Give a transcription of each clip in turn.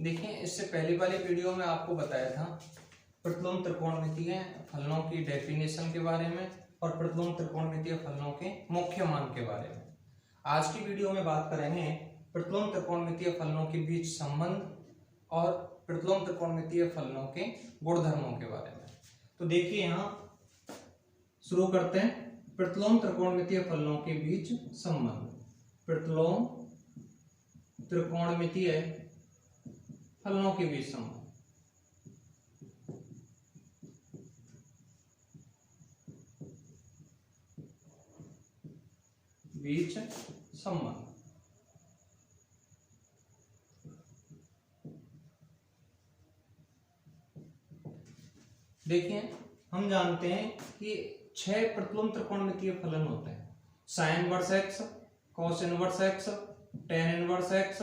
देखिए, इससे पहले वाली वीडियो में आपको बताया था प्रतिलोम त्रिकोणमितीय फलनों की डेफिनेशन के बारे में और प्रतिलोम त्रिकोणमितीय फलनों के मुख्य मान के बारे में। आज की वीडियो में बात करेंगे प्रतिलोम त्रिकोणमितीय फलनों के बीच संबंध और प्रतिलोम त्रिकोणमितीय फलनों के गुणधर्मों के बारे में। तो देखिए, यहाँ शुरू करते हैं। प्रतिलोम त्रिकोणमितीय फलनों के बीच संबंध। प्रतिलोम त्रिकोणमितीय फलनों के बीच संबंध। बीच संबंध। देखिए, हम जानते हैं कि 6 प्रतिलोम त्रिकोणमितीय फलन होते हैं। Sine inverse x, cos inverse x, tan inverse x,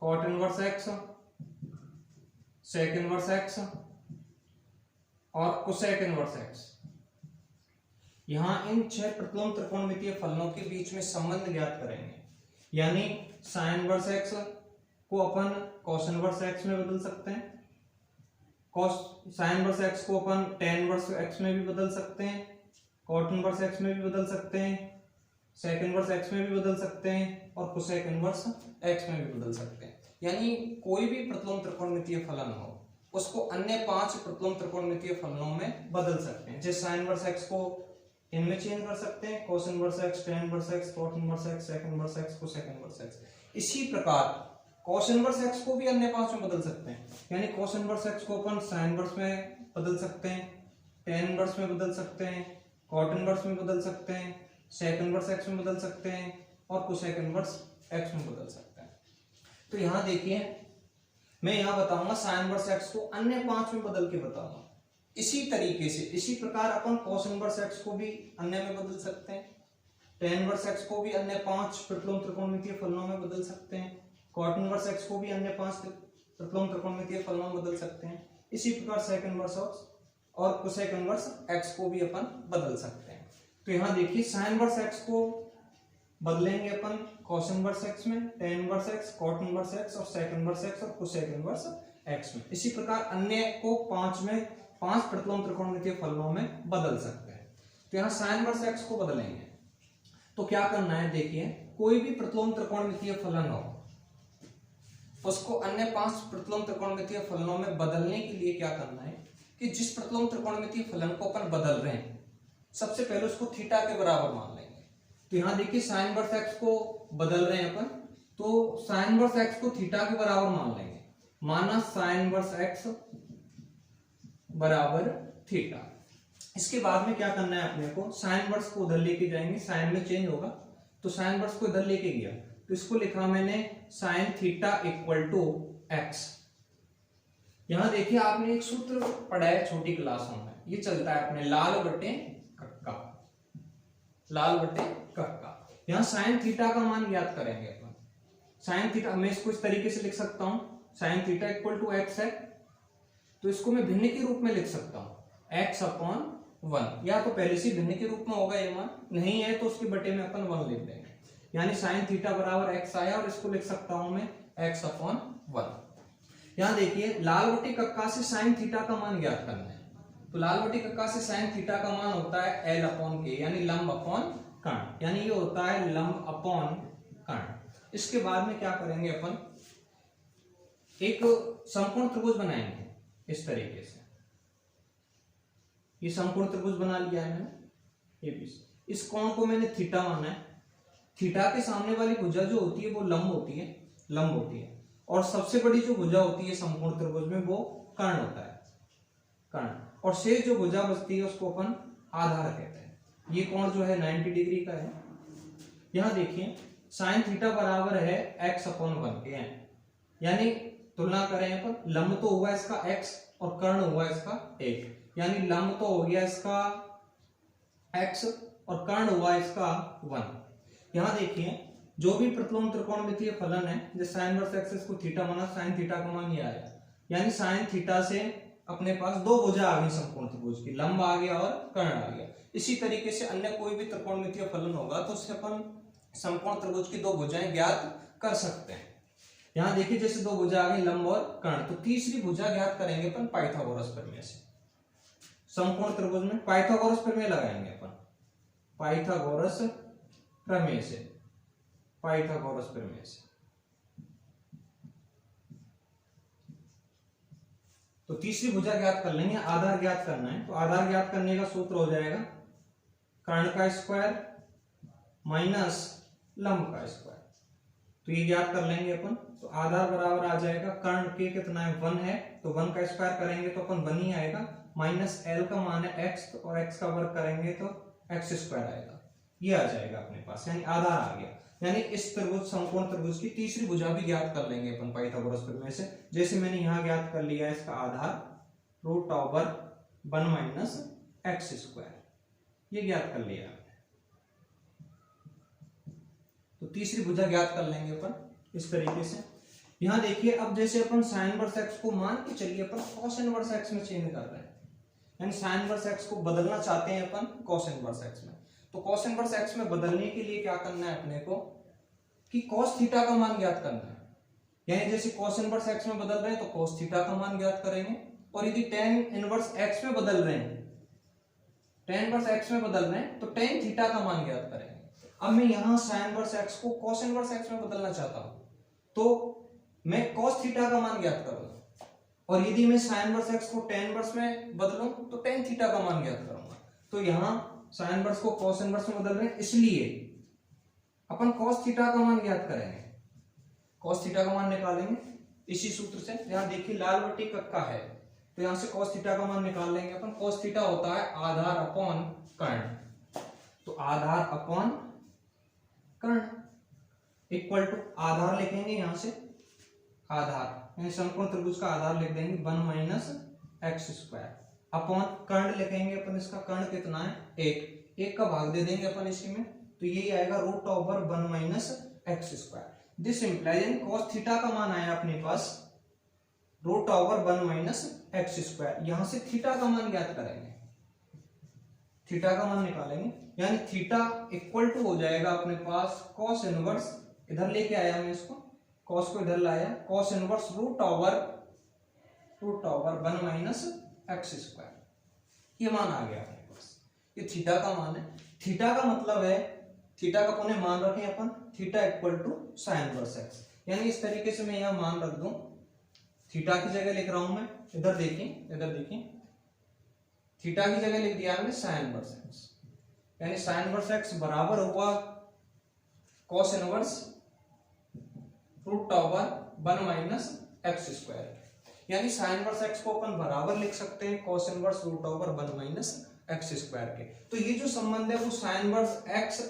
cot inverse x, sec inverse x और कोसेक इनवर्स एक्स। यहां इन 6 प्रतिलोम त्रिकोणमितीय फलनों के बीच में संबंध ज्ञात करेंगे। यानी साइन इनवर्स एक्स को अपन कॉस इनवर्स एक्स में बदल सकते हैं, साइन इनवर्स एक्स को अपन टेन इनवर्स एक्स में भी बदल सकते हैं, कॉट इनवर्स एक्स में भी बदल सकते हैं, सेक इनवर्स एक्स में भी बदल सकते हैं और कोसेक इनवर्स एक्स में भी बदल सकते हैं। यानी कोई भी प्रतिलोम त्रिकोणमितीय फलन हो उसको अन्य 5 प्रतिलोम त्रिकोणमितीय फलनों में बदल सकते हैं। जैसे साइन इनवर्स एक्स को इनमें चेंज कर सकते हैं, cos inverse x, tan inverse x, cot inverse x, sec inverse x, cosec inverse x. इसी प्रकार cos इनवर्स एक्स को भी अन्य 5 में बदल सकते हैं। यानी cos इनवर्स एक्स को अपन sin इनवर्स में बदल सकते हैं, tan इनवर्स में बदल सकते हैं, cot इनवर्स में बदल सकते हैं, sec इनवर्स एक्स में बदल सकते हैं और cosec इनवर्स एक्स में बदल सकते हैं। तो यहाँ देखिए, मैं यहाँ बताऊंगा sin इनवर्स एक्स को अन्य 5 में बदल के बताऊंगा। इसी तरीके से इसी प्रकार अपन cos इनवर्स एक्स को भी अन्य में बदल सकते हैं, tan इनवर्स एक्स को भी अन्य 5 प्रतिलोम त्रिकोणमितीय फलनों में बदल सकते हैं, cot इनवर्स एक्स को भी अन्य 5 प्रतिलोम त्रिकोणमितीय फलनों में बदल सकते हैं। इसी प्रकार sec इनवर्स और cosec इनवर्स एक्स को भी अपन बदल सकते हैं। तो यहाँ देखिए, sin इनवर्स एक्स को बदलेंगे अपन cos इनवर्स एक्स में, tan inverse x, cot inverse x और sec इनवर्स एक्स और cosec इनवर्स एक्स में। इसी प्रकार अन्य को 5 प्रतिलोम त्रिकोणमितीय फलनों में बदल सकते हैं। तो यहाँ sin इनवर्स एक्स को बदलेंगे तो क्या करना है, देखिए, कोई भी प्रतिलोम त्रिकोणमितीय फलन हो उसको अन्य 5 प्रतिलोम त्रिकोणमितीय फलनों में बदलने के लिए क्या करना है कि जिस प्रतिलोम त्रिकोणमितीय फलन को अपन बदल रहे हैं सबसे पहले उसको थीटा के बराबर मान लेंगे। तो यहाँ देखिए, sin इनवर्स एक्स को बदल रहे हैं अपन, तो sin इनवर्स एक्स को थीटा के बराबर मान लेंगे। माना sin इनवर्स एक्स बराबर थीटा। इसके बाद में क्या करना है अपने को, साइन इनवर्स को उधर लेके जाएंगे, साइन में चेंज होगा तो साइन इनवर्स को इधर लेके गया तो इसको लिखा मैंने sine theta equal to x. यहां देखिए, आपने एक सूत्र पढ़ा है छोटी क्लासों में, ये चलता है अपने लाल बटे कक्का, लाल बटे कक्का। यहां साइन थीटा का मान ज्ञात करेंगे अपन। साइन थीटा मैं इसको इस तरीके से लिख सकता हूं, sine theta equal to x है तो इसको मैं भिन्न के रूप में लिख सकता हूं x अपॉन 1, या तो पहले से भिन्न के रूप में होगा ये मान, नहीं है तो उसके बटे में अपन 1 लिख देंगे। यानी साइन थीटा बराबर x आया और इसको लिख सकता हूं मैं x अपॉन 1। यहां देखिए, लाल बटे कक्का से साइन थीटा का मान ज्ञात करना है। तो लाल बटे कक्का से साइन थीटा का मान होता है l अपॉन k, यानी लंब अपॉन कर्ण, यानी ये होता है लंब अपॉन कर्ण। इसके बाद में क्या करेंगे अपन, एक समकोण त्रिभुज बनाएंगे इस तरीके से। ये समकोण त्रिभुज बना लिया है मैंने, ये भी। इस कोण को मैंने थीटा माना है। थीटा के सामने वाली भुजा जो होती है वो लंब होती है, और सबसे बड़ी जो भुजा होती है समकोण त्रिभुज में वो कर्ण होता है, कर्ण। और शेष जो भुजा बचती है उसको अपन आधार कहते हैं। ये कोण जो है 90 डिग्री का है। यहां देखिए, साइन थीटा बराबर है x अपॉन 1 के, यानी तुलना करें अपन, लंब तो हुआ इसका x और कर्ण हुआ इसका 1, यानी लंब तो हो गया इसका x और कर्ण हुआ इसका 1। यहां देखिए, जो भी प्रतिलोम त्रिकोणमितीय फलन है, जैसे साइन इनवर्स एक्स को थीटा माना, साइन थीटा का मान ये आया, यानी साइन थीटा से अपने पास 2 भुजा आ गई समकोण त्रिभुज की, लंब आ गया और कर्ण आ गया। इसी तरीके से अन्य कोई भी त्रिकोणमितीय फलन होगा तो उससे अपन समकोण त्रिभुज की 2 भुजाएं ज्ञात कर सकते हैं। यहाँ देखिए जैसे दो भुजा आ गई लंब और कर्ण, तो तीसरी भुजा ज्ञात करेंगे अपन पाइथागोरस प्रमेय से। समकोण त्रिभुज में पाइथागोरस प्रमेय लगाएंगे अपन, पाइथागोरस प्रमेय से, पाइथागोरस प्रमेय से। तो तीसरी भुजा ज्ञात कर लेंगे, आधार ज्ञात करना है, तो आधार ज्ञात करने का सूत्र हो जाएगा कर्ण का स्क्वायर माइनस लंब का स्क्वायर। तो ये ज्ञात कर लेंगे अपन, तो आधार बराबर आ जाएगा कर्ण के कितना है 1 है, तो 1 का स्क्वायर करेंगे तो अपन 1 ही आएगा, माइनस एल का मान है x, और x का वर्ग करेंगे तो x स्क्वायर आएगा, ये आ जाएगा अपने पास, यानी आधार आ गया। यानी इस त्रिभुज समकोण त्रिभुज की तीसरी भुजा भी ज्ञात कर लेंगे अपन पाइथागोरस प्रमेय से। जैसे मैंने यहाँ ज्ञात कर लिया इसका आधार root over 1 minus x square, ये ज्ञात कर लिया। तो तीसरी भुजा ज्ञात कर लेंगे अपन इस तरीके से। यहां देखिए अब जैसे अपन साइन इनवर्स एक्स को मान के चलिए अपन कॉस इनवर्स एक्स में चेंज कर रहे हैं, यानी साइन इनवर्स एक्स को बदलना चाहते हैं अपन कॉस इनवर्स एक्स में। तो कॉस इनवर्स एक्स में बदलने के लिए क्या करना है अपने को कि कॉस थीटा का मान ज्ञात करना है, यानी जैसे कॉस इनवर्स एक्स में बदल रहे हैं तो कॉस थीटा का मान ज्ञात करेंगे, और यदि टेन इनवर्स एक्स में बदल रहे हैं, टेन इनवर्स एक्स में बदल रहे हैं तो टेन थीटा का मान ज्ञात करेंगे। अब मैं यहां साइन इनवर्स एक्स को कॉस इनवर्स एक्स में बदलना चाहता हूं, तो मैं कॉस थीटा का मान ज्ञात करूंगा, और यदि मैं साइन इनवर्स एक्स को टेन इनवर्स में बदलूं तो टेन थीटा का मान ज्ञात करूंगा। तो यहां साइन इनवर्स को कॉस इनवर्स में बदल रहे हैं, इसलिए अपन कॉस थीटा का मान ज्ञात करेंगे, कॉस थीटा का मान निकालेंगे इसी सूत्र से। यहां देखिए लाल बट्टी कक्का है, तो यहां से cos थीटा का मान निकाल लेंगे अपन। cos थीटा होता है आधार अपॉन कर्ण, तो आधार अपॉन कर्ण इक्वल टू आधार लिखेंगे यहां से, आधार यानी समकोण त्रिभुज का आधार लिख देंगे 1 माइनस एक्स स्क्वायर, अपॉन कर्ण लिखेंगे अपन, इसका कर्ण कितना है 1, 1 का भाग दे देंगे अपन इसी में, तो यही आएगा root over 1 minus x square. This implies cos theta का मान आया अपने पास root over 1 minus x square. यहां से थीटा का मान ज्ञात करेंगे, थीटा का मान निकालेंगे, यानी थीटा इक्वल टू हो जाएगा अपने पास cos इनवर्स, इधर लेके आया मैं इसको, cos को इधर लाया, cos inverse root over 1 minus x square, ये मान आ गया अपने पास, ये थीटा का मान है। थीटा का मतलब है, थीटा का पुनः मान रखें अपन, theta equal to sine inverse x, यानी इस तरीके से मैं यहां मान रख दूं, थीटा की जगह लिख रहा हूं मैं, इधर देखिए, इधर देखिए, थीटा की जगह लिख दिया हमने साइन इनवर्स एक्स, यानी साइन इनवर्स एक्स बराबर हुआ cos inverse root over 1 minus x square, यानी साइन इनवर्स एक्स को अपन बराबर लिख सकते हैं cos inverse root over 1 minus x square के। तो ये जो संबंध है वो साइन इनवर्स एक्स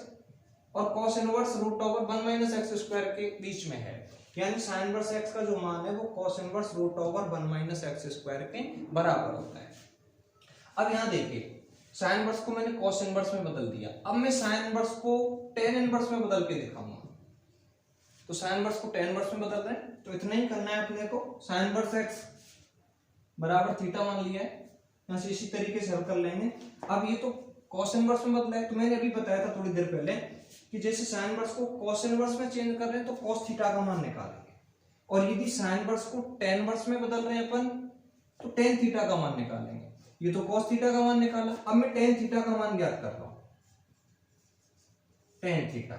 और cos inverse root over 1 minus x square के बीच में है, यानी साइन इनवर्स एक्स का जो मान है वो cos inverse root over 1 minus x square के बराबर होता है। अब यहां देखिए साइन इनवर्स को मैंने cos इनवर्स में बदल दिया, अब मैं साइन इनवर्स को tan इनवर्स में बदल के दिखाऊंगा। तो साइन इनवर्स को tan इनवर्स में बदल रहे हैं, तो इतना ही करना है अपने को, साइन इनवर्स x बराबर थीटा मान लिया है, यहां से इसी तरीके से हल कर लेंगे। अब ये तो cos इनवर्स में बदला है, तो मैंने अभी बताया था थोड़ी देर पहले कि जैसे साइन इनवर्स को cos इनवर्स में चेंज कर रहे हैं तो cos थीटा का मान निकालेंगे, और यदि साइन इनवर्स को tan इनवर्स में बदल रहे हैं अपन तो tan थीटा का मान निकालेंगे। ये तो cos थीटा का मान निकाला, अब मैं tan थीटा का मान ज्ञात कर रहा हूं, tan थीटा,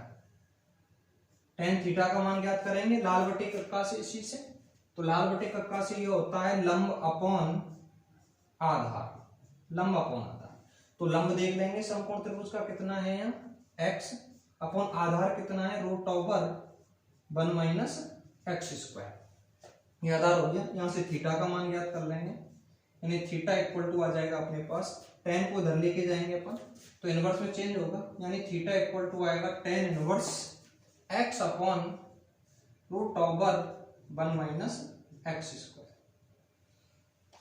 tan थीटा का मान ज्ञात करेंगे लाल बटे कक्का से, इसी से। तो लाल बटे कक्का से ये होता है लंब अपॉन आधार, लंब अपॉन आधार। तो लंब देख लेंगे समकोण त्रिभुज का कितना है यहाँ x, अपॉन आधार कितना है root over 1 minus x square, ये आधार हो गया। यहां से थीटा का मान ज्ञात कर लेंगे, यानी थीटा इक्वल टू आ जाएगा अपने पास, tan को इधर लेके जाएंगे अपन तो इनवर्स में चेंज होगा, यानी थीटा इक्वल टू आएगा tan inverse x upon root over 1 minus x square.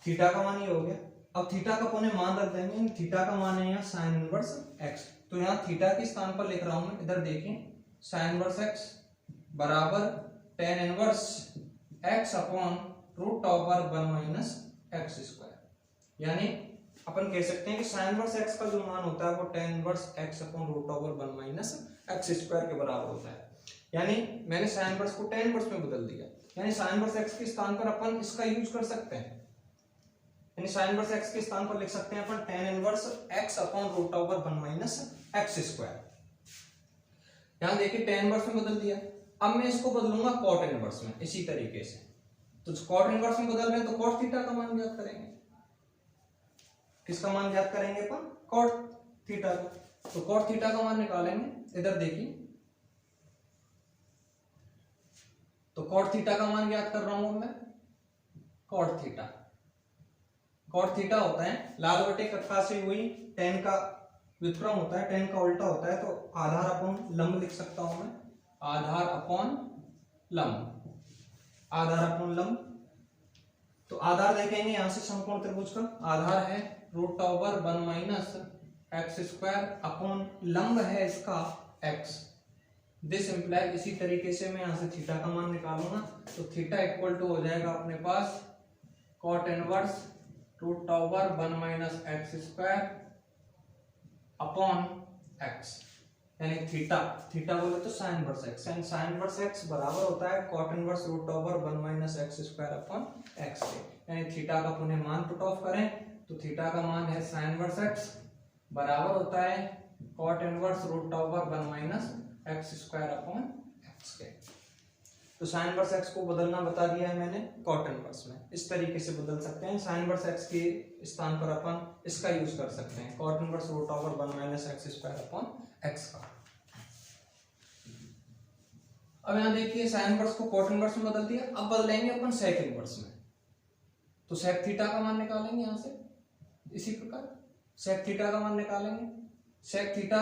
Theta का मान ये हो गया। अब थीटा का पुनः मान रख देंगे, थीटा का मान है यहाँ साइन इनवर्स x, तो यहाँ थीटा के स्थान पर लिख रहा हूं मैं, इधर देखिए साइन इनवर्स x बराबर tan inverse x upon root over 1 minus x square, यानी अपन कह सकते हैं कि साइन इनवर्स x का जो मान होता है वो tan inverse x upon root over 1 minus x square के बराबर होता है। यानी मैंने साइन इनवर्स को tan इनवर्स में बदल दिया, यानी साइन इनवर्स x के स्थान पर अपन इसका यूज कर सकते हैं, यानी साइन इनवर्स x के स्थान पर लिख सकते हैं अपन tan inverse x upon root over 1 minus x square. यहां देखिए tan इनवर्स में बदल दिया, अब मैं इसको बदलूंगा cot इनवर्स में इसी तरीके से। तो cot इनवर्स में बदल रहे हैं तो cot थीटा का मान ज्ञात करेंगे। किसका मान ज्ञात करेंगे अपन? cot थीटा का। तो cot थीटा का मान निकालेंगे, इधर देखिए, तो cot थीटा का मान ज्ञात कर रहा हूं मैं। cot थीटा, cot थीटा होता है लाग बटे कक्षा से हुई tan का व्युत्क्रम होता है, tan का उल्टा होता है, तो आधार अपॉन लंब लिख सकता हूं मैं, आधार अपॉन लंब, आधार अपॉन लंब। तो आधार देखेंगे यहां से समकोण त्रिभुज का आधार है root over 1 minus x square upon लंब है इसका x। दिस इंप्लाई, इसी तरीके से मैं यहां से थीटा का मान निकालूंगा, तो थीटा इक्वल टू हो जाएगा अपने पास cot inverse root over 1 minus x square upon x, यानी थीटा, थीटा बोले तो साइन इनवर्स x, यानी साइन इनवर्स x बराबर होता है cot inverse root over 1 minus x square upon x के। यानी थीटा का पुनः मान पुट ऑफ करें तो थीटा का मान है साइन इनवर्स x बराबर होता है cot inverse root over 1 minus x square upon x के। तो साइन इनवर्स x को बदलना बता दिया है मैंने cot इनवर्स में, इस तरीके से बदल सकते हैं। साइन इनवर्स x के स्थान पर अपन इसका यूज कर सकते हैं cot inverse root over 1 minus x square upon x का। अब यहां देखिए साइन इनवर्स को cot इनवर्स में बदल दिया, अब बदलेंगे अपन सेक इनवर्स में, तो सेक थीटा का मान निकालेंगे यहां से, इसी प्रकार सेक थीटा का मान निकालेंगे। सेक थीटा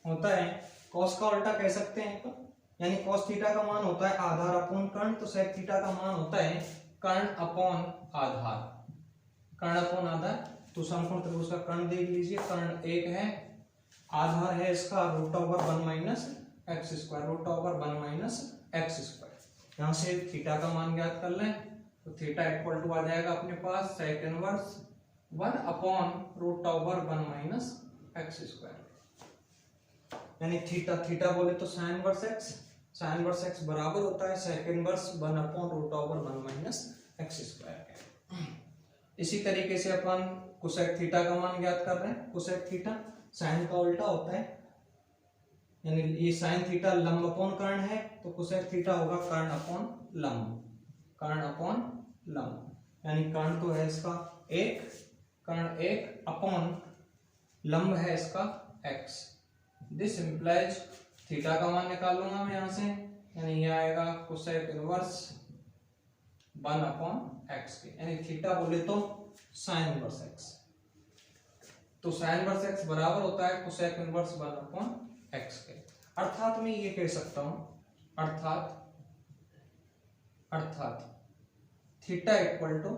होता है cos का उल्टा कह सकते हैं अपन, यानी cos थीटा का मान होता है आधार अपॉन कर्ण, तो सेक थीटा का मान होता है कर्ण अपॉन आधार, कर्ण अपॉन आधार। तो समकोण त्रिभुज का कर्ण देख लीजिए, कर्ण 1 है, आधार है इसका root over 1 minus x square, root over 1 minus x square. यहां से थीटा का मान ज्ञात कर लें तो थीटा इक्वल टू आ जाएगा अपने पास sec inverse 1 upon root over 1 minus x square, यानी थीटा, थीटा बोले तो sine inverse x, sine inverse x बराबर होता है sec inverse 1 upon root over 1 minus x square. इसी तरीके से अपन कोसेक थीटा का मान ज्ञात कर रहे हैं। कोसेक थीटा साइन का उल्टा होता है, यानी ये साइन थीटा लंब अपॉन कर्ण है, तो कोसेक थीटा होगा कर्ण अपॉन लंब, कर्ण अपॉन लंब, यानी कर्ण तो है इसका 1, कर्ण 1 अपॉन लंब है इसका x। दिस इंप्लाइज थीटा का मान निकाल लूंगा मैं यहां से, यानी ये आएगा कोसेक इनवर्स 1 अपॉन x के, यानी थीटा बोले तो साइन इनवर्स x। तो साइन इनवर्स x बराबर होता है कोसेक इनवर्स 1 अपॉन x के। अर्थात मैं ये कह सकता हूं, अर्थात theta equal to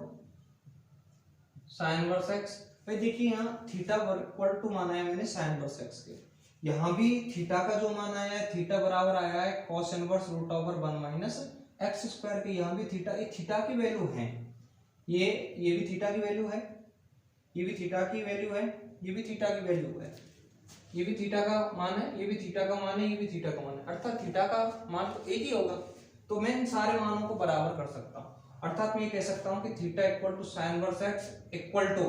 sine inverse x। भाई देखिए यहाँ थीटा इक्वल टू माना है मैंने साइन इनवर्स x के, यहां भी थीटा का जो मान आया है थीटा बराबर आया है cos inverse root over 1 minus x square के। यहां भी थीटा, ये थीटा की वैल्यू है, ये भी थीटा की वैल्यू है, ये भी थीटा की वैल्यू है, ये भी थीटा की वैल्यू है, ये भी थीटा का मान है, ये भी थीटा का मान है, ये भी थीटा का मान है, अर्थात थीटा का मान तो एक ही होगा। तो मैं इन सारे मानों को बराबर कर सकता हूं, अर्थात मैं ये कह सकता हूं कि theta equal to sine inverse x equal to,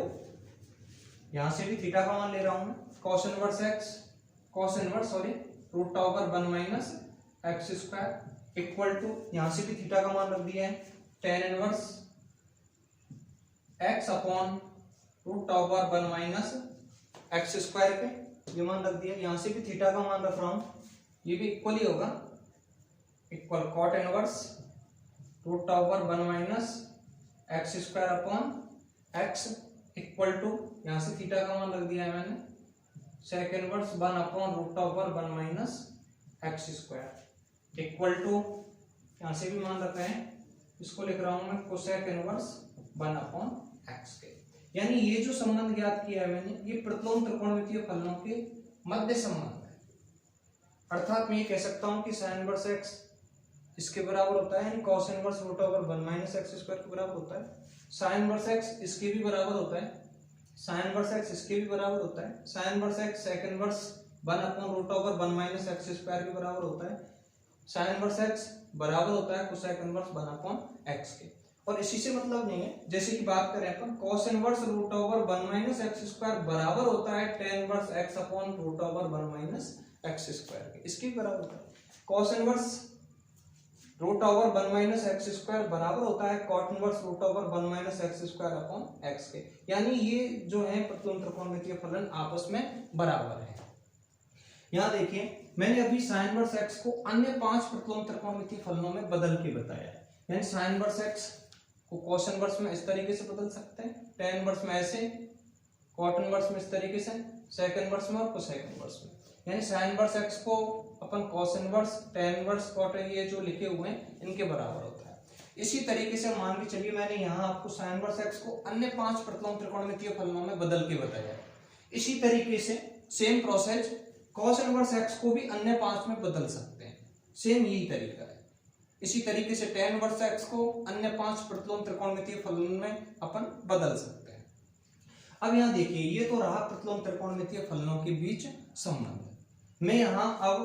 यहां से भी थीटा का मान ले रहा हूं मैं, cos inverse x, cos inverse sorry root over 1 minus x square equal to, यहां से भी थीटा का मान रख दिया है tan inverse x upon root over 1 minus x square पे ये मान रख दिया, यहां से भी थीटा का मान रख रहा हूं, ये भी इक्वल ही होगा, equal cot inverse root over 1 minus x square upon x equal to, यहां से थीटा का मान रख दिया है मैंने sec inverse 1 upon root over 1 minus x square equal to, यहां से भी मान रखा है, इसको लिख रहा हूं मैं कोसेक इनवर्स 1 अपॉन एक्स के। यानी ये जो संबंध ज्ञात किया है मैंने, ये प्रतिलोम त्रिकोणमितीय फलनों के मध्य संबंध है। अर्थात मैं ये कह सकता हूं कि साइन इनवर्स एक्स इसके बराबर होता है, यानी cos inverse root over 1 minus x square के बराबर होता है, साइन इनवर्स एक्स इसके भी बराबर होता है, साइन इनवर्स एक्स इसके भी बराबर होता है, sine inverse x sec inverse 1 upon root over 1 minus x square के बराबर होता है, साइन इनवर्स एक्स बराबर होता है कोसेक इनवर्स 1/x के। और इसी से मतलब नहीं है, जैसे कि बात करें अपन cos inverse root over 1 minus x square बराबर होता है tan inverse x upon root over 1 minus x square के। इसके बराबर होता है cos inverse root over 1 minus x square बराबर होता है cot inverse root over 1 minus x square upon x के। यानी ये जो है प्रतिलोम त्रिकोणमितीय फलन आपस में बराबर है। यहाँ देखिए मैंने अभी साइन इनवर्स x को अन्य 5 प्रतिलोम त्रिकोणमितीय फलनों में बदल के बताया है। यानी साइन इनवर्स x को cos इनवर्स में इस तरीके से बदल सकते हैं, tan इनवर्स में ऐसे, cot इनवर्स में इस तरीके से, sec इनवर्स में और cosec इनवर्स में। यानी साइन इनवर्स x को अपन cos inverse, tan inverse, cot ये जो लिखे हुए हैं इनके बराबर होता है। इसी तरीके से मान के चलिए मैंने यहाँ आपको साइन इनवर्स x को अन्य 5 प्रतिलोम त्रिकोणमितीय फलनों में बदल के बताया। इसी तरीके से same process cos inverse x को भी अन्य 5 में बदल सकते हैं, सेम यही तरीका है। इसी तरीके से tan इनवर्स x को अन्य 5 प्रतिलोम त्रिकोणमितीय फलन में अपन बदल सकते हैं। अब यहाँ देखिए ये तो रहा प्रतिलोम त्रिकोणमितीय फलनों के बीच संबंध। मैं यहाँ अब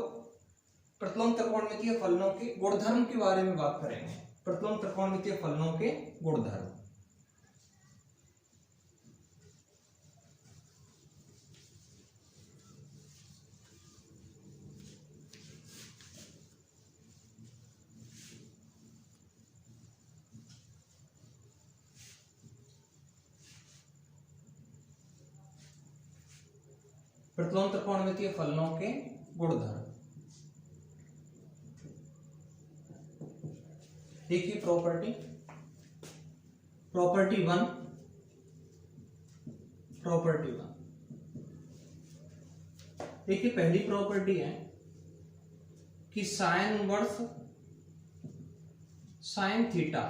प्रतिलोम त्रिकोणमितीय फलनों के गुणधर्म के बारे में बात करेंगे। प्रतिलोम त्रिकोणमितीय फलनों के गुणधर्म। प्रतिलोम त्रिकोणमितीय फलनों के गुणधर्म। देखिए प्रॉपर्टी 1, देखिए पहली प्रॉपर्टी है कि साइन इनवर्स साइन थीटा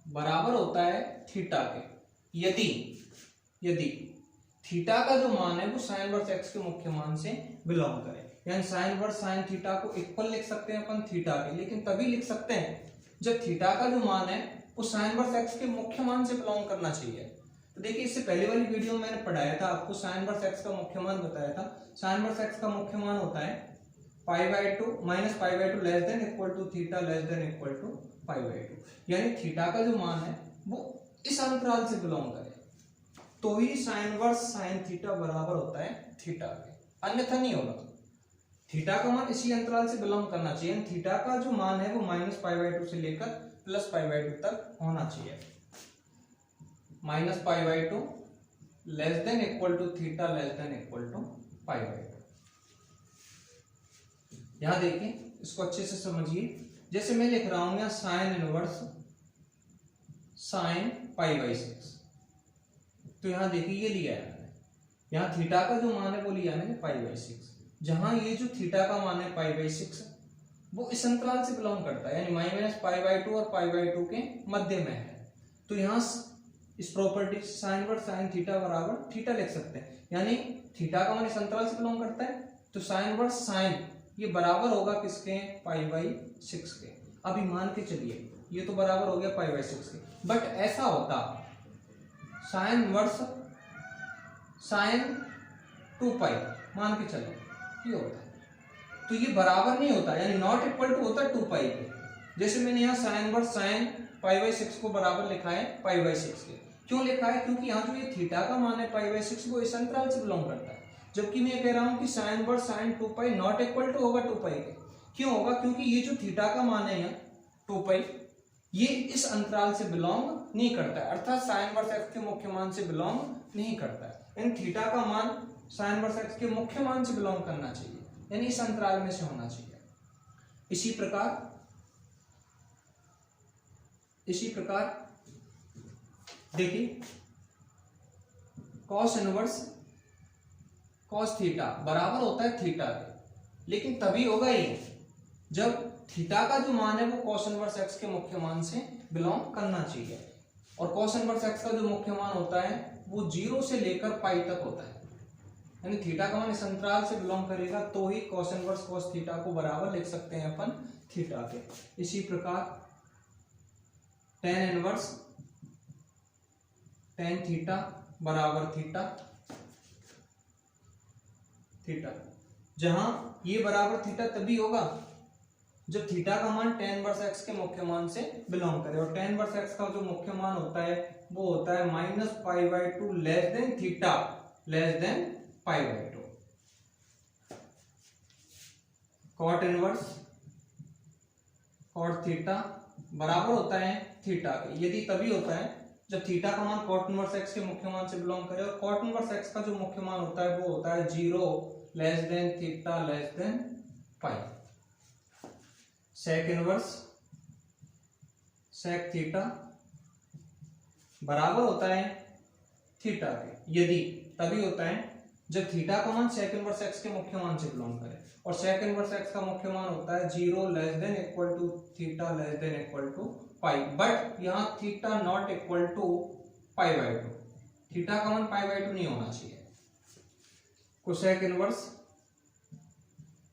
बराबर होता है थीटा के यदि थीटा का जो मान है वो साइन इनवर्स एक्स के मुख्य मान से बिलोंग करे। यानी साइन इनवर्स साइन थीटा को इक्वल लिख सकते हैं अपन थीटा के, लेकिन तभी लिख सकते हैं जब थीटा का जो मान है वो साइन इनवर्स एक्स के मुख्य मान से बिलोंग करना चाहिए। तो देखिए इससे पहले वाली वीडियो में मैंने पढ़ाया था, आपको साइन इनवर्स एक्स का मुख्य मान बताया था। साइन इनवर्स एक्स का मुख्य मान होता है π/2 minus π/2 less than equal to theta less than equal to π/2। यानी थीटा का जो मान है वो इस अंतराल से बिलोंग करे तो ही साइन इनवर्स साइन थीटा बराबर होता है थीटा के, अन्यथा नहीं होगा। थीटा का मान इसी अंतराल से बिलोंग करना चाहिए। थीटा का जो मान है वो माइनस π/2 से लेकर प्लस π/2 तक होना चाहिए। Minus π/2 less than equal to theta less than equal to π/2। यहां देखिए इसको अच्छे से समझिए। जैसे मैं लिख रहा हूं यहाँ साइन इनवर्स साइन π/6, तो यहां देखिए ये लिया है मैंने, यहाँ थीटा का जो मान है वो लिया मैंने π/6। जहां ये जो थीटा का मान है π/6 वो इस अंतराल से बिलोंग करता है, यानी माइनस π/2 और π/2 के मध्य में है। तो यहाँ इस property sign inverse sine theta बराबर थीटा लिख सकते हैं, यानी थीटा का मान इस अंतराल से बिलोंग करता है तो साइन इनवर्स साइन ये बराबर होगा किसके, π/6 के। अभी मान के चलिए ये तो बराबर हो गया π/6 के, बट ऐसा होता साइन इनवर्स साइन 2π मान के चलो ये होता है, तो ये बराबर नहीं होता, यानी नॉट इक्वल टू होता है 2π के। जैसे मैंने यहाँ साइन इनवर्स साइन π/6 को बराबर लिखा है π/6 के। क्यों लिखा है, क्योंकि यहाँ जो ये थीटा का मान है π/6 वो इस अंतराल से बिलोंग करता है, जबकि मैं कह रहा हूँ कि sine inverse sine 2π not equal to होगा 2π के। क्यों होगा, क्योंकि ये जो थीटा का मान है यहाँ 2π ये इस अंतराल से बिलोंग नहीं करता है, अर्थात साइन इनवर्स एक्स के मुख्य मान से बिलोंग नहीं करता है। इन थीटा का मान साइन इनवर्स एक्स के मुख्य मान से बिलोंग करना चाहिए, यानी इस अंतराल में से होना चाहिए। इसी प्रकार देखिए cos इनवर्स cos थीटा बराबर होता है थीटा के, लेकिन तभी होगा ये जब थीटा का जो मान है वो cos इनवर्स x के मुख्य मान से बिलोंग करना चाहिए। और cos इनवर्स x का जो मुख्य मान होता है वो 0 से लेकर पाई तक होता है, यानी थीटा का मान इस अंतराल से बिलोंग करेगा तो ही cos इनवर्स cos थीटा को बराबर लिख सकते हैं अपन थीटा के। इसी प्रकार tan इनवर्स tan थीटा बराबर थीटा। जहां ये बराबर थीटा तभी होगा जब थीटा का मान tan इनवर्स x के मुख्य मान से बिलोंग करे, और tan इनवर्स x का जो मुख्य मान होता है वो होता है -π/2 less than theta less than π/2। cot inverse cot theta बराबर होता है थीटा के, यदि तभी होता है जब थीटा का मान cot इनवर्स x के मुख्य मान से बिलोंग करे, और cot इनवर्स x का जो मुख्य मान होता है वो होता है 0 less than theta less than pi. sec inverse sec theta बराबर होता है थीटा के, यदि तभी होता है जब थीटा का मान sec इनवर्स x के मुख्य मान से बिलोंग करे, और sec इनवर्स x का मुख्य मान होता है 0 less than equal to theta less than equal to pi. But यहाँ theta not equal to π/2, theta का मान π/2 नहीं होना चाहिए। कोसेक इनवर्स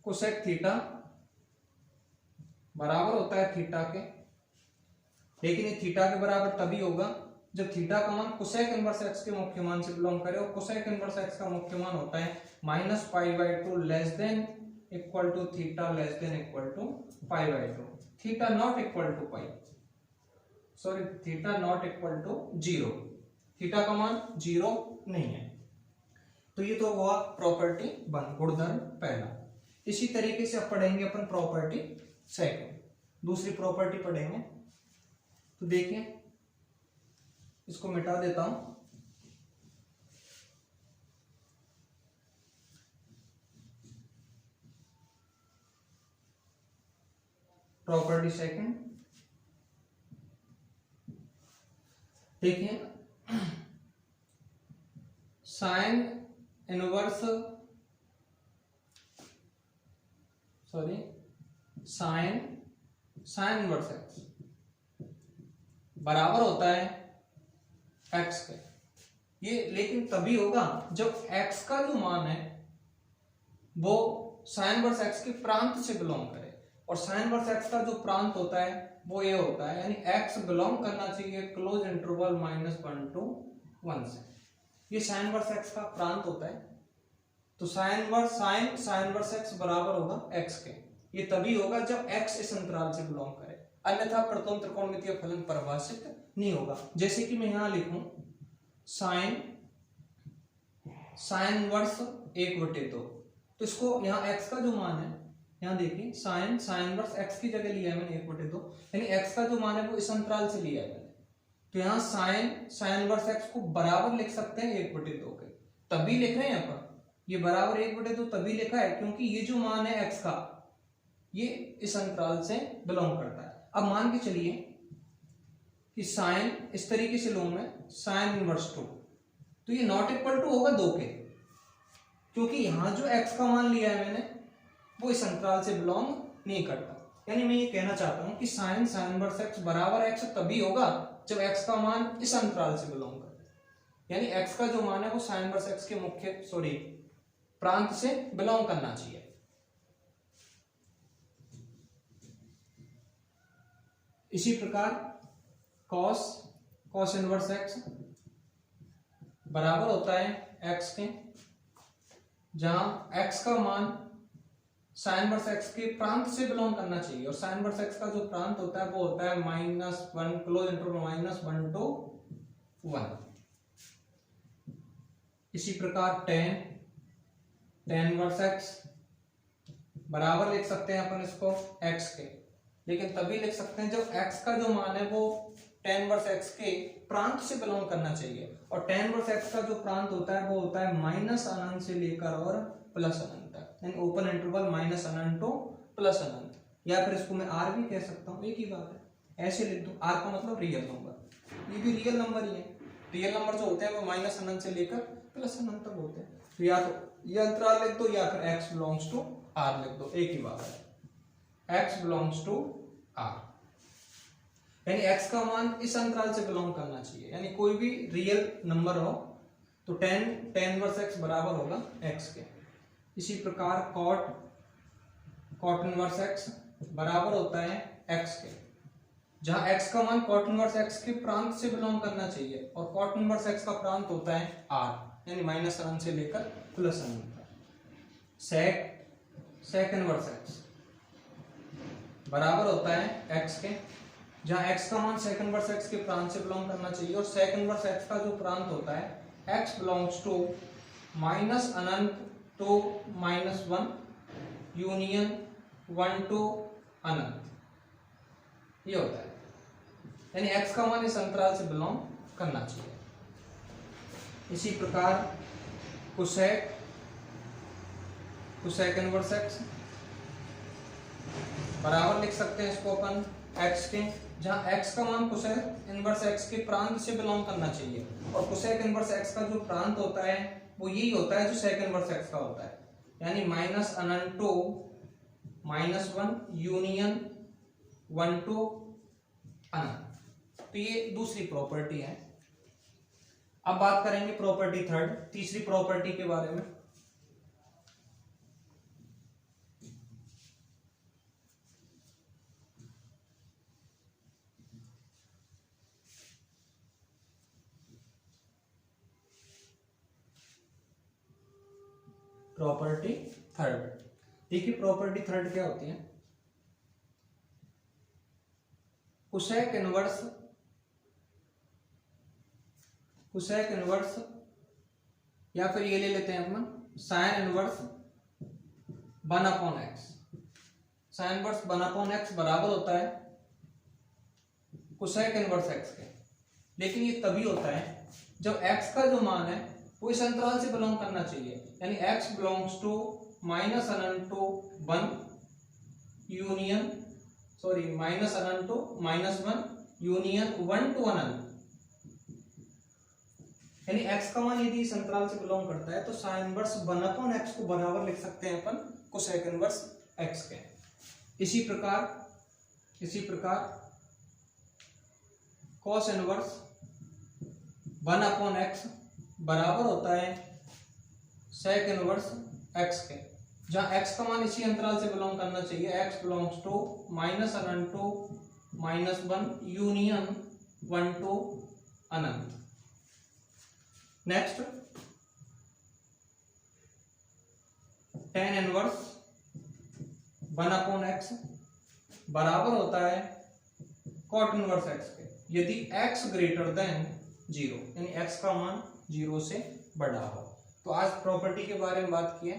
कोसेक थीटा बराबर होता है थीटा के, लेकिन ये थीटा के बराबर तभी होगा जब थीटा का मान कोसेक इनवर्स x के मुख्य मान से बिलोंग करे, और कोसेक इनवर्स x का मुख्य मान होता है -π/2 less than equal to theta less than equal to π/2। Theta not equal to pi, sorry theta not equal to 0, theta का मान 0 नहीं है। तो ये तो हुआ प्रॉपर्टी 1, गुणधर्म पहला। इसी तरीके से अब पढ़ेंगे अपन प्रॉपर्टी सेकंड, दूसरी प्रॉपर्टी पढ़ेंगे। तो देखिए इसको मिटा देता हूं। प्रॉपर्टी सेकंड देखिए, sine inverse sign inverse x बराबर होता है एक्स के। ये लेकिन तभी होगा जब एक्स का जो मान है वो साइन इनवर्स एक्स के प्रांत से बिलोंग करे, और साइन इनवर्स एक्स का जो प्रांत होता है वो ये होता है, यानी एक्स बिलोंग करना चाहिए क्लोज इंटरवल -1 to 1 से। ये साइन इनवर्स एक्स का प्रांत होता है। तो साइन इनवर्स एक्स बराबर होगा एक्स के। ये तभी होगा जब एक्स इस अंतराल से बिलोंग करे, अन्यथा प्रथम त्रिकोणमितीय फलन परिभाषित नहीं होगा। जैसे कि मैं यहां लिखूं साइन इनवर्स 1/2, तो इसको यहाँ एक्स का जो मान है, यहाँ देखिए साइन इनवर्स एक्स की जगह लिया है मैंने 1/2, यानी एक्स का जो मान है वो इस अंतराल से लिया है मैंने। तो यहाँ साइन इनवर्स एक्स को बराबर लिख सकते हैं 1/2 के, तभी लिख रहे हैं अपन ये बराबर 1/2 तभी लिखा है क्योंकि ये जो मान है एक्स का ये इस अंतराल से बिलोंग करता है। अब मान के चलिए कि साइन इस तरीके से लूं मैं साइन इनवर्स 2, तो ये नॉट इक्वल टू होगा 2 के, क्योंकि यहां जो एक्स का मान लिया है मैंने वो इस अंतराल से बिलोंग नहीं करता। यानी मैं ये कहना चाहता हूं कि साइन इनवर्स एक्स बराबर एक्स तभी होगा जब एक्स का मान इस अंतराल से बिलोंग करता है, यानी एक्स का जो मान है वो साइन इनवर्स एक्स के प्रांत से बिलोंग करना चाहिए। इसी प्रकार कॉस इनवर्स एक्स बराबर होता है एक्स के, जहां एक्स का मान साइन इनवर्स एक्स के प्रांत से बिलोंग करना चाहिए, और साइन इनवर्स एक्स का जो प्रांत होता है वो होता है -1 क्लोज इंटरवल -1 to 1। इसी प्रकार tan इनवर्स एक्स बराबर लिख सकते हैं अपन इसको x के, लेकिन तभी लिख सकते हैं जब x का जो मान है वो tan इनवर्स x के प्रांत से बिलोंग करना चाहिए, और tan इनवर्स x का जो प्रांत होता है वो होता है -अनंत से लेकर और +अनंत तक, यानी ओपन इंटरवल -अनंत to +अनंत, या फिर इसको मैं r भी कह सकता हूँ, एक ही बात है। ऐसे लिख दो, r का मतलब रियल नंबर, ये भी रियल नंबर ही है। रियल नंबर जो होते हैं वो -अनंत से लेकर +अनंत तक होते हैं। तो या तो ये अंतराल लिख दो या फिर x बिलोंग्स टू r लिख दो, एक ही बात है, x बिलोंग्स टू r, यानी x का मान इस अंतराल से बिलोंग करना चाहिए, यानी कोई भी रियल नंबर हो तो tan इनवर्स x बराबर होगा x के। इसी प्रकार cot इनवर्स x बराबर होता है x के, जहां x का मान cot इनवर्स x के प्रांत से बिलोंग करना चाहिए, और cot इनवर्स x का प्रांत होता है r, यानी -अनंत से लेकर +अनंत तक। सेक इनवर्स एक्स बराबर होता है x के, जहां x का मान सेक इनवर्स एक्स के प्रांत से बिलोंग करना चाहिए, और सेक इनवर्स एक्स का जो प्रांत होता है x बिलोंग्स टू माइनस अनंत टू -1 यूनियन 1 टू अनंत, ये होता है। यानी x का मान इस अंतराल से बिलोंग करना चाहिए। इसी प्रकार कोसेक इनवर्स एक्स बराबर लिख सकते हैं इसको अपन x के, जहां x का मान कोसेक इनवर्स एक्स के प्रांत से बिलोंग करना चाहिए, और कोसेक इनवर्स एक्स का जो प्रांत होता है वो यही होता है जो सेक इनवर्स एक्स का होता है, यानी माइनस अनंत टू -1 यूनियन 1 टू अनंत। तो ये दूसरी प्रॉपर्टी है। अब बात करेंगे प्रॉपर्टी थर्ड, तीसरी प्रॉपर्टी के बारे में। प्रॉपर्टी थर्ड, देखिए प्रॉपर्टी थर्ड क्या होती है। कोसेक इनवर्स या फिर ये ले लेते हैं अपन sine inverse 1/x। Sine inverse 1/x बराबर होता है कोसेक इनवर्स x के, लेकिन ये तभी होता है जब x का जो मान है वो इस अंतराल से बिलोंग करना चाहिए, यानी x बिलोंग्स टू माइनस अनंत टू 1 यूनियन माइनस अनंत टू -1 यूनियन 1 टू अनंत। यानी x का मान यदि इस अंतराल से बिलोंग करता है तो साइन इनवर्स 1/x को बराबर लिख सकते हैं अपन कोसेक इनवर्स x के। इसी प्रकार कॉस इनवर्स 1/x बराबर होता है सेक इनवर्स x के, जहां x का मान इसी अंतराल से बिलोंग करना चाहिए, x बिलोंग्स टू माइनस अनंत टू -1 यूनियन 1 टू अनंत। नेक्स्ट tan इनवर्स 1/x बराबर होता है cot इनवर्स x के, यदि x ग्रेटर देन 0, यानी x का मान 0 से बड़ा हो। तो आज प्रॉपर्टी के बारे में बात की है।